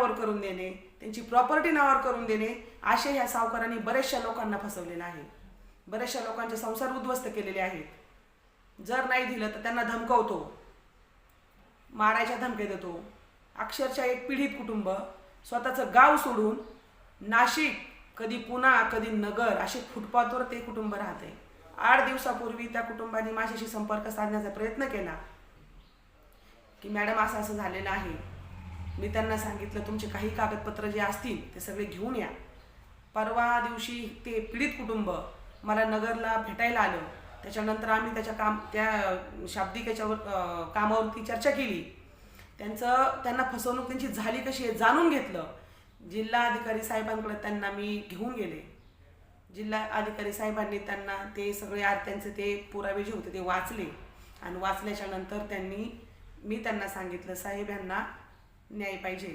नावावर करून देणे, त्यांची प्रॉपर्टी नावावर करून देणे, असे ह्या सावकारांनी बऱ्याचशा लोकांना फसवलेलं आहे. बऱ्याचशा लोकांचे संसार उद्ध्वस्त केलेले आहेत. जर नाही दिलं तर त्यांना धमकवतो, मारायच्या धमक्या देतो. अक्षरशः एक पीडित कुटुंब स्वतःचं गाव सोडून नाशिक, कधी पुणा, कधी नगर, असे फुटपाथवर ते कुटुंब राहते. 8 दिवसापूर्वी त्या कुटुंबाने माझ्याशी संपर्क साधण्याचा प्रयत्न केला की मॅडम असं असं झालेलं आहे. मी त्यांना सांगितलं तुमचे काही कागदपत्र जे असतील ते सगळे घेऊन या. परवा दिवशी ते पीडित कुटुंब मला नगरला भेटायला आलं. त्याच्यानंतर आम्ही त्या शाब्दिक कामावरती चर्चा केली. त्यांना फसवणूक त्यांची झाली कशी आहे जाणून घेतलं. जिल्हा अधिकारी साहेबांकडे त्यांना मी घेऊन गेले. जिल्हा अधिकारी साहेबांनी त्यांना ते सगळे त्यांचे ते पुरावे जे होते ते वाचले आणि वाचल्याच्या नंतर मी त्यांना सांगितलं साहेब यांना न्याय पाहिजे.